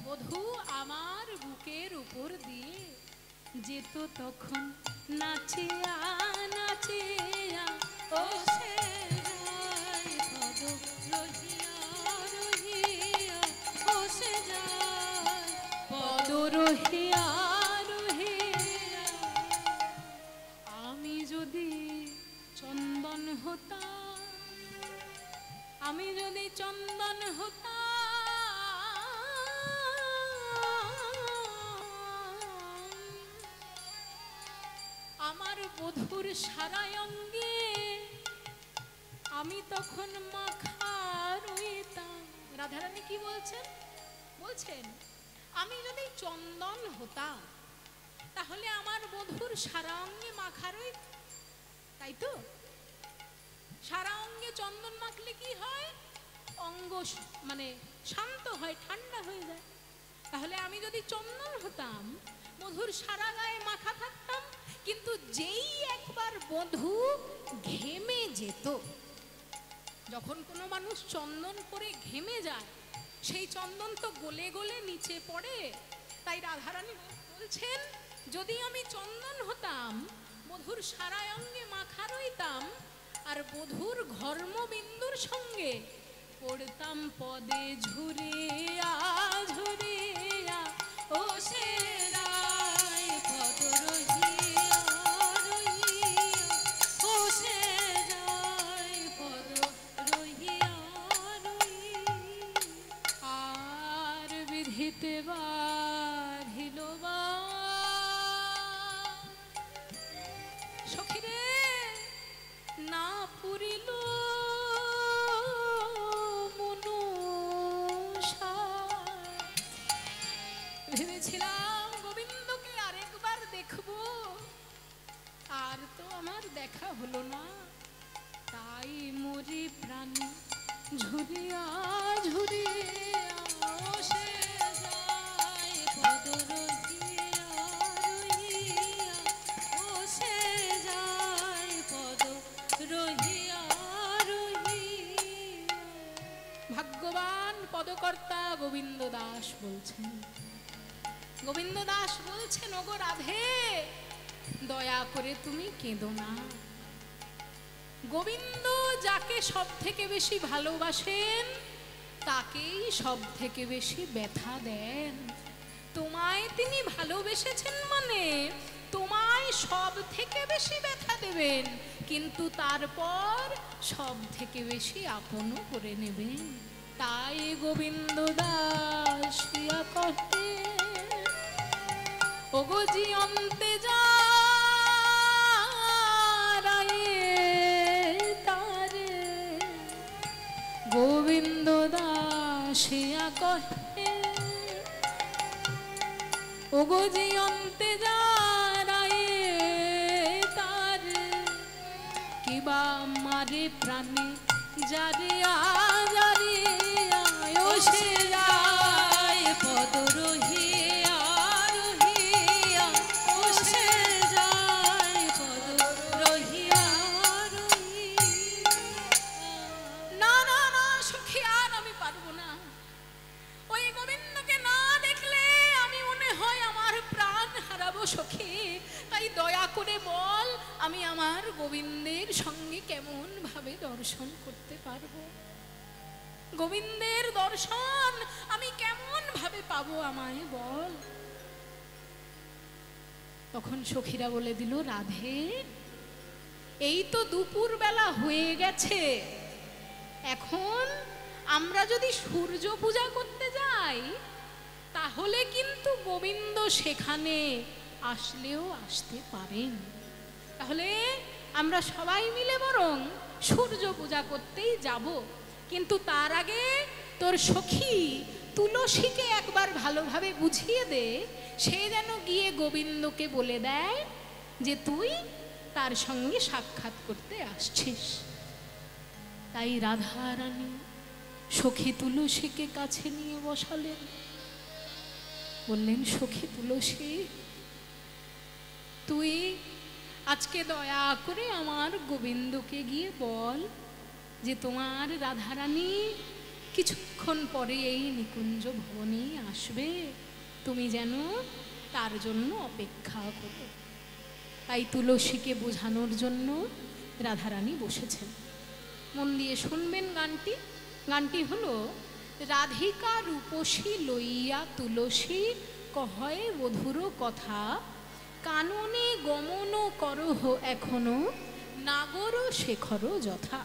বধূ আমার বুকের উপর দিয়ে যেত তখন নাচিয়া নাচিয়া, ও সে যায় পদ রহিয়া রহিয়া, ও সে যায় পদ রহিয়া রহিয়া। আমি যদি চন্দন হতাম, আমি যদি চন্দন হতাম, আমার বধুর সারা অঙ্গে আমি তখন মাখা রইতাম। রাধারানী কি বলছেন? বলছেন আমি যদি চন্দন হতাম তাহলে আমার বধুর সারা অঙ্গে মাখা রইত, তাই তো? সারা অঙ্গে চন্দন মাখলে কি হয়? অঙ্গ মানে শান্ত হয়, ঠান্ডা হয়ে যায়। তাহলে আমি যদি চন্দন হতাম, বধুর সারা গায়ে মাখা থাকতাম, কিন্তু যেই একবার বধূ ঘেমে যেত, যখন কোনো মানুষ চন্দন পরে ঘেমে যায় সেই চন্দন তো গলে গলে নিচে পড়ে। তাই রাধারানী বলছেন যদি আমি চন্দন হতাম, বধূর সারা অঙ্গে মাখা রইতাম, আর বধূর ঘর্মবিন্দুর সঙ্গে পড়তাম পদে ঝুরিয়া ঝুরিয়া, ও সে যায় পদ রহিয়া রহিয়া, ও সে যায় পদ রহিয়া রহিয়া। আর বিধিতে বাধিল বা সখীরে না পুরিল ভেবেছিলাম গোবিন্দকে আরেকবার দেখবো, আর তো আমার দেখা হলো না, তাই মরি প্রাণ ঝুরিয়া ঝুরিয়া, ও সে যায় পদ রহিয়া রহিয়া, ও সে যায় পদ রহিয়া রহিয়া। ভাগ্যবান পদকর্তা গোবিন্দ দাস বলছেন, গোবিন্দ দাস বলছেন ওগো রাধে দয়া করে তুমি কেঁদো না। গোবিন্দ যাকে সব থেকে বেশি ভালোবাসেন তাকেই সব থেকে বেশি ব্যথা দেন। তোমায় তিনি ভালোবেসেছেন মানে তোমায় সব থেকে বেশি ব্যথা দেবেন, কিন্তু তারপর সব থেকে বেশি আপনও করে নেবেন। তাই গোবিন্দ দাস কহে ওগো জিয়ন্তে যারায়ে তারে, গোবিন্দ দাসিয়া কহে ওগো জিয়ন্তে যারায়ে তারে, কিবা মারে প্রাণে জারিয়া জারিয়া, ও সে যায় পদ রহিয়া রহিয়া, ও সে যায় পদ রহিয়া রহিয়া। আমি আমার গোবিন্দের সঙ্গে কেমন ভাবে দর্শন করতে পারবো? গোবিন্দের দর্শন আমি কেমন ভাবে পাবো, আমায় বল। তখন সখীরা বলে দিল, রাধে, এই তো দুপুর বেলা হয়ে গেছে, এখন আমরা যদি সূর্য পূজা করতে যাই তাহলে কিন্তু গোবিন্দ সেখানে আসলেও আসতে পারেন। তাহলে আমরা সবাই মিলে বরং সূর্য পূজা করতেই যাব, কিন্তু তার আগে তোর সখী তুলসীকে একবার ভালোভাবে বুঝিয়ে দে, সে যেন গিয়ে গোবিন্দকে বলে দেয় যে তুই তার সঙ্গে সাক্ষাৎ করতে আসছিস। তাই রাধা রানী সখী তুলসীকে কাছে নিয়ে বসালেন, বললেন, সখী তুলসী, তুই আজকে দয়া করে আমার গোবিন্দকে গিয়ে বল যে তোমার রাধারানী কিছুক্ষণ পরে এই নিকুঞ্জ ভবনে আসবে, তুমি যেন তার জন্য অপেক্ষা করো। তাই তুলসীকে বোঝানোর জন্য রাধারানী বসেছেন। মন দিয়ে শুনবেন গানটি। গানটি হলো, রাধিকা রূপসী লইয়া তুলসী কহয় মধুর কথা, কাননে গমন করহ এখনো নাগর শেখর যথা।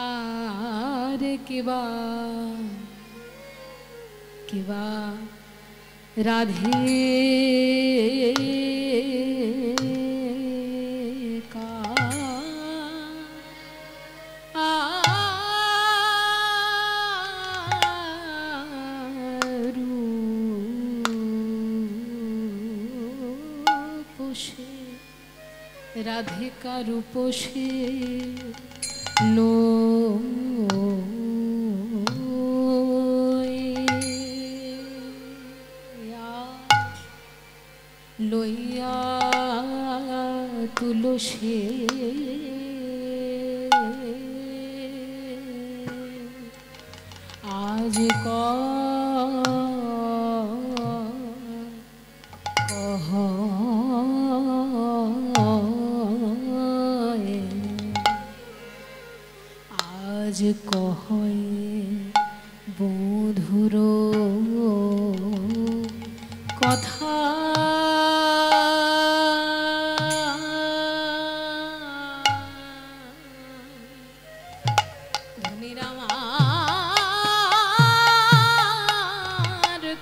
আর কেবা কেবা রাধে রাধিকা রূপসী লইয়া তুলসী আজ আজ কহয় বধুর কথা, ধনির আমার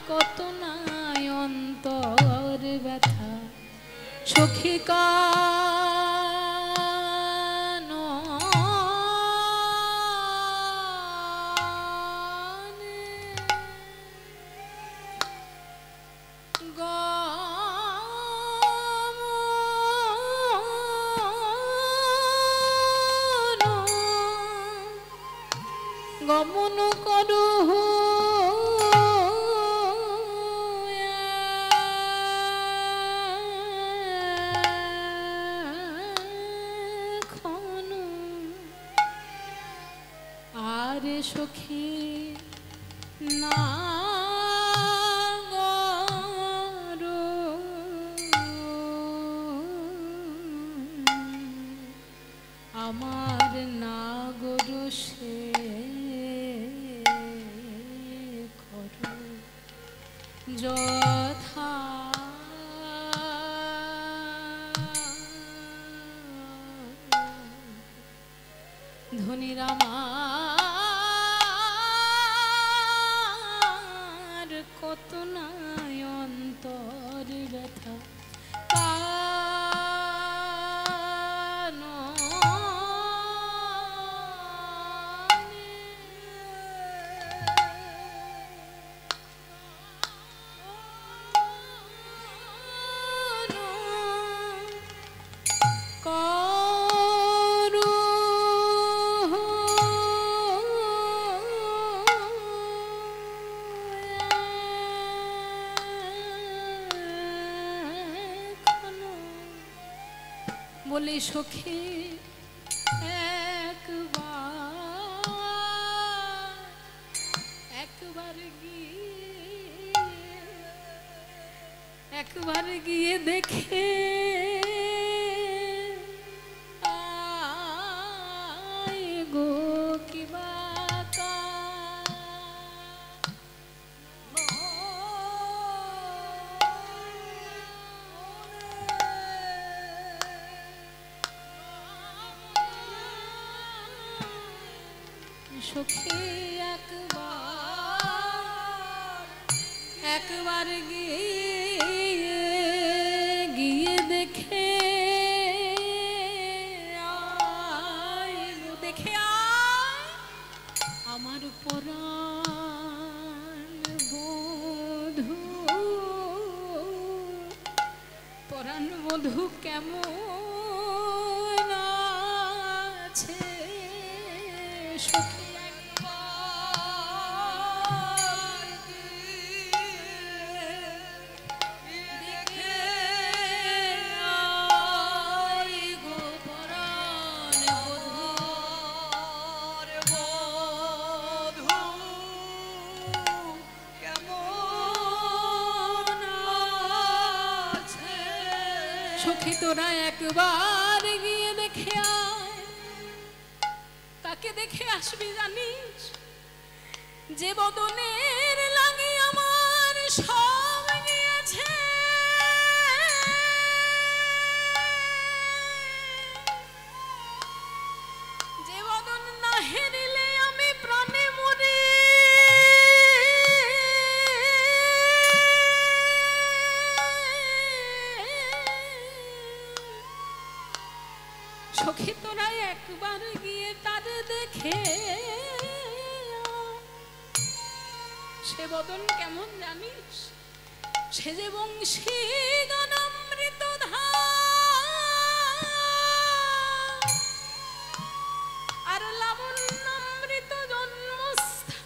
কত নাই অন্তর ব্যথা, সখী গমন করো আরে সখী না আমার নাগর সে যথা। ধনির আমার কত নাই অন্তর ব্যথা, বলে সখী একবার গিয়ে দেখে সখী একবার গিয়ে দেখে দেখে আমার পরাণ বধূ কেমন আছে সখী সখী তোরা একবার গিয়ে দেখে আয়। কাকে দেখে আসবি জানিস? যে বদনের লাগে আমার সব গিয়েছে, যে বদন না হেরিলে আমি প্রাণে মরি, সখী তোরা একবার গিয়ে তার দেখে সে বদন কেমন জানিস? সে যে বংশী গানামৃত আর লাবণ্যামৃত জন্মস্থান।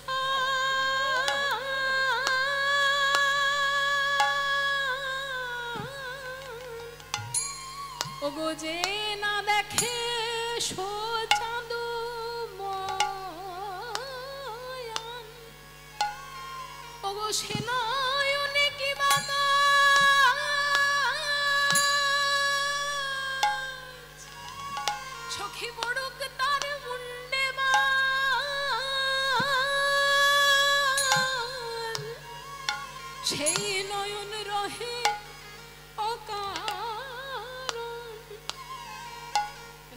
ওগো যে না দেখে চাঁদ ময়ান, ওগো সে নয়নে কি বাতাস, সখী পড়ুক তার মুন্ডে বান, সেই নয়ন রহে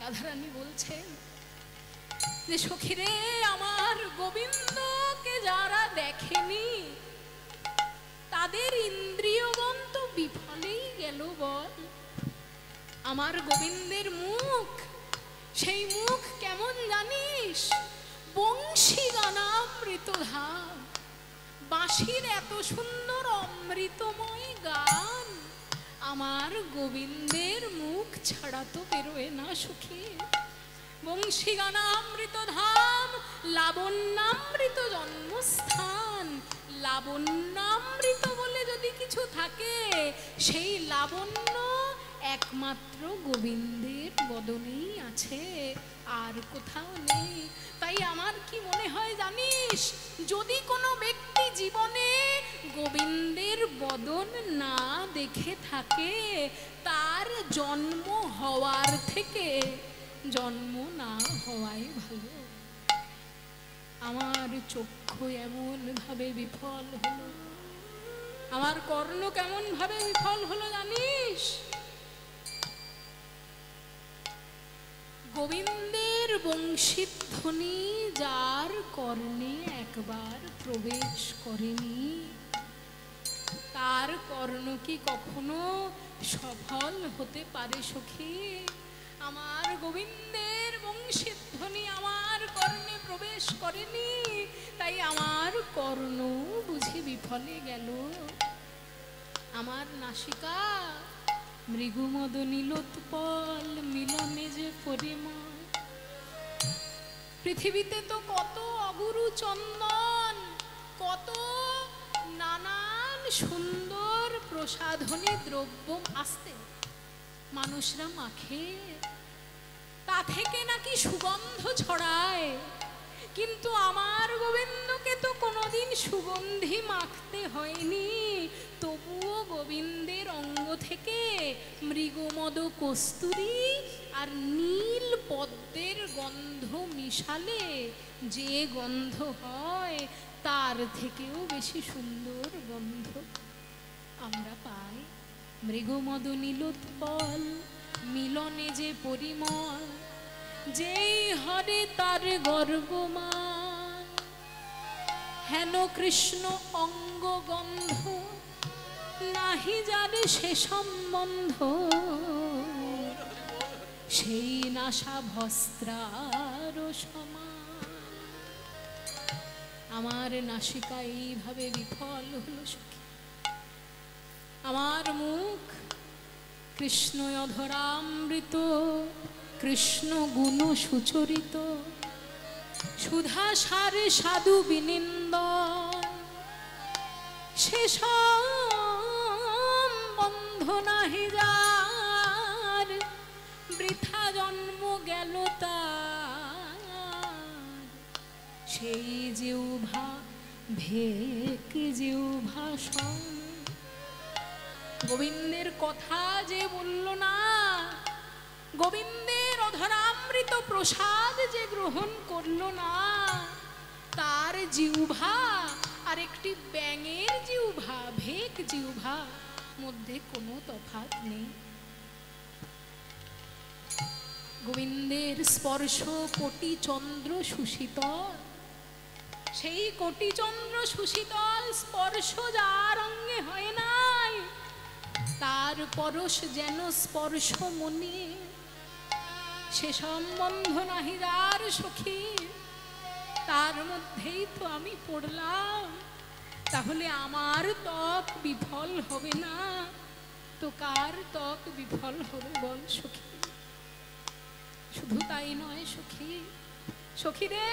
রাধারানী বলছেন যে সখীরে আমার গোবিন্দকে যারা দেখেনি তাদের ইন্দ্রিয়গণ তো বিফলেই গেল বল। আমার গোবিন্দের মুখ, সেই মুখ কেমন জানিস? বংশী গানামৃত ধাম, বাঁশির এত সুন্দর অমৃতময় গান আমার গোবিন্দের মুখ ছাড়া তো বেরোয় না সখী। বংশী গানামৃত ধাম, লাবণ্যামৃত জন্মস্থান। লাবণ্যামৃত বলে যদি কিছু থাকে, সেই লাবণ্য একমাত্র গোবিন্দের বদনেই আছে, আর কোথাও নেই। তাই আমার কি মনে হয় জানিস? যদি কোনো ব্যক্তি জীবনে গোবিন্দের বদন না দেখে থাকে, তার জন্ম হওয়ার থেকে জন্ম না হওয়াই ভালো। আমার চক্ষু এমন ভাবে বিফল হলো, আমার কর্ণ কেমন ভাবে বিফল হলো জানিস? গোবিন্দের বংশীধ্বনি যার কর্ণে একবার প্রবেশ করেনি, তার কর্ণ কি কখনো সফল হতে পারে সখী? আমার গোবিন্দের বংশীধ্বনি আমার কর্ণে প্রবেশ করেনি, তাই আমার কর্ণ বুঝি বিফলে গেল। আমার নাসিকা মৃগুমদ নীলোৎপল মিলনে যে পরিমল। পৃথিবীতে তো কত অগুরু চন্দন, কত নানান সুন্দর প্রসাধনী দ্রব্য আসতে মানুষরা মাখে, তা থেকে নাকি সুগন্ধ ছড়ায়, কিন্তু আমার গোবিন্দকে তো কোনোদিন সুগন্ধি মাখতে হয়নি। তবুও গোবিন্দের অঙ্গ থেকে মৃগমদ কস্তুরী আর নীল পদ্মের গন্ধ মিশালে যে গন্ধ হয়, তার থেকেও বেশি সুন্দর গন্ধ আমরা পাই। মৃগমদ নীলোৎপল মিলনে যে পরিমল, যেই হরে তার গর্বমান। হেন কৃষ্ণ অঙ্গ গন্ধ নাহি যারে সে সম্বন্ধ, সেই নাসা ভস্ত্রার সমান। আমার নাসিকা এইভাবে বিফল হলো সখী, আমার মুখ কৃষ্ণ অধরামৃত, কৃষ্ণ গুণ সুচরিত, সুধা সারে সাধু বিনিন্দ, সে সম্বন্ধ নাহি যার, বৃথা জন্ম গেল তার। সেই জিহ্বা ভেক জিহ্বা সম, গোবিন্দের কথা যে বলল না, গোবিন্দের অধরামৃত প্রসাদ যে গ্রহণ করল না, তার জিহ্বা আর একটি ব্যাঙের জিহ্বা, ভেক জিহ্বা, মধ্যে কোনো তফাৎ নেই। গোবিন্দের স্পর্শ কোটি চন্দ্র সুশীতল, সেই কোটি চন্দ্র সুশীতল স্পর্শ যার অঙ্গে হয় নাই, তার পরশ যেন স্পর্শ মনি, সে সম্বন্ধ নাহি যার সখী, তার মধ্যেই তো আমি পড়লাম। তাহলে আমার ত্বক বিফল হবে না তো কার ত্বক বিফল হবে বল সখী? শুধু তাই নয় সখী, সখী রে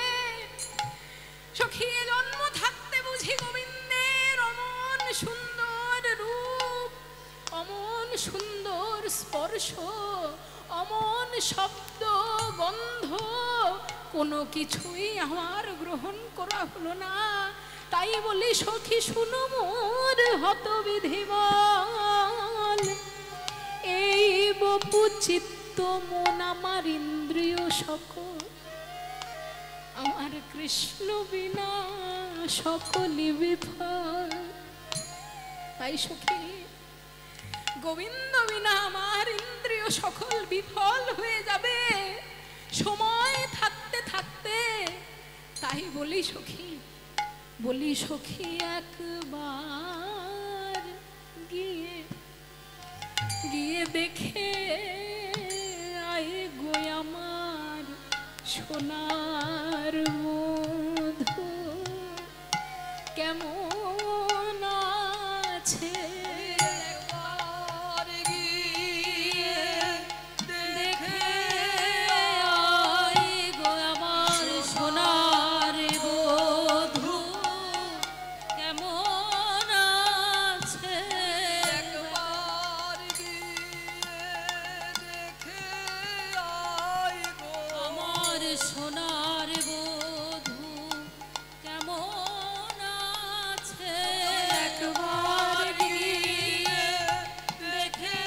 সখী, জন্ম থাকতে বুঝি গোবিন্দের অমন সুন্দর রূপ, অমন সুন্দর স্পর্শ, অমন শব্দ গন্ধ কোনো কিছুই আমার গ্রহণ করা হলো না। তাই বলি সখী শুনো মোর হতবিধি বল, এই বপু চিত্ত মন আমার ইন্দ্রিয় সকল, আমার কৃষ্ণ বিনা সকলই বিফল। তাই সখী গোবিন্দ বিনা আমার ইন্দ্রিয় সকল বিফল হয়ে যাবে সময় থাকতে থাকতে। তাই বলি সখী, বলি সখী একবার গিয়ে গিয়ে দেখে আয় গো আমার সোনার মধু কেমন আছে, সোনার বধূ কেমন আছে, একবার গিয়ে দেখে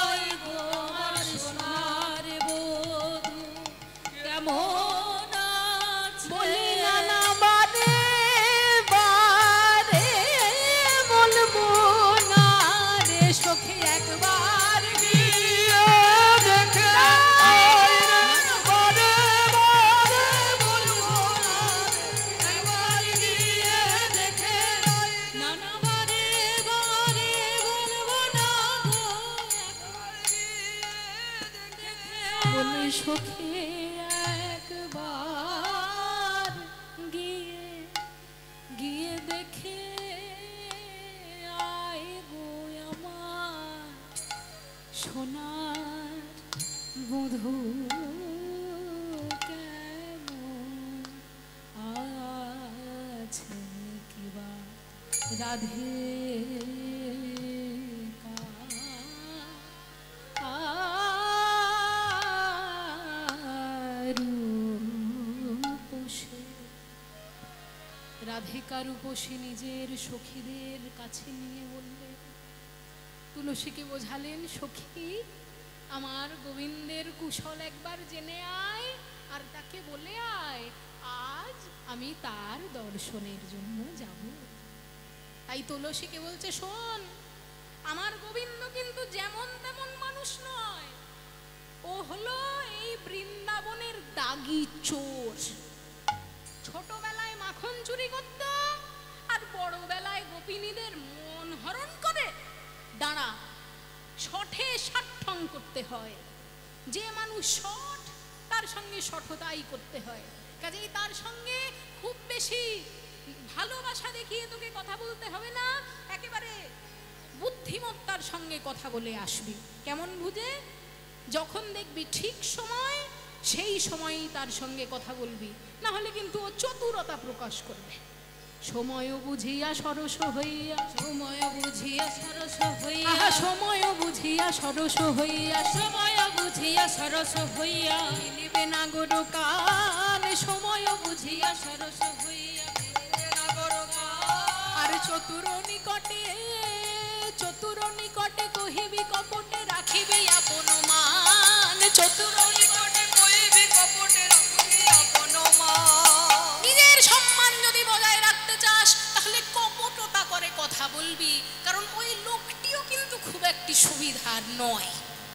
আয় গো আমার সোনার বধূ কেমন আছে। বলি না বারে বারে বলবো না রে সখী, একবার গিয়ে দেখে সখী একবার গিয়ে গিয়ে দেখে আয় গো আমার সোনার বধূ কেমন আছে কিবা রাধে রাধিকা রূপসী নিজের সখীদের কাছে নিয়ে বললেন, তুলসীকে বোঝালেন, সখী আমার গোবিন্দের কুশল একবার জেনে আয় আর তাকে বলে আয় আজ আমি তার দর্শনের জন্য যাব। তাই তুলসীকে বলছে, শোন আমার গোবিন্দ কিন্তু যেমন তেমন মানুষ নয়, ও হলো এই বৃন্দাবনের দাগি চোর। ছোটবেলায় মাখন মাখন চুরি করত আর বড়বেলায় গোপিনীদের মন হরণ করে দাঁড়া, শঠে ষাট্ঠং করতে হয়। যে মানুষ শঠ, তার সঙ্গে শঠতাই করতে হয়। কাজেই তার সঙ্গে খুব বেশি ভালোবাসা দেখিয়ে তোকে কথা বলতে হবে না, একেবারে বুদ্ধিমত্তার সঙ্গে কথা বলে আসবি। কেমন বুঝে? যখন দেখবি ঠিক সময়, সেই সময়ই তার সঙ্গে কথা বলবি, না হলে কিন্তু ও চতুরতা প্রকাশ করবে। সময় বুঝিয়া সরস হইয়া, সময় বুঝিয়া সরস হইয়া, সময় বুঝিয়া সরস হইয়া, সময় বুঝিয়া সরস হইয়া, মিলিবে না গরু কান, সময় বুঝিয়া সরস হইয়া আর চতুর নিকটে, চতুর নিকটে কহিবি কপটে রাখিবে আপন মান, চতুর নিকটে কইবি কপটে রাখিবি আপন মান। নিজের সম্মান যদি বজায় রাখতে চাস তাহলে কপটতা করে কথা বলবি, কারণ ওই লোকটিও কিন্তু খুব একটি সুবিধার নয়।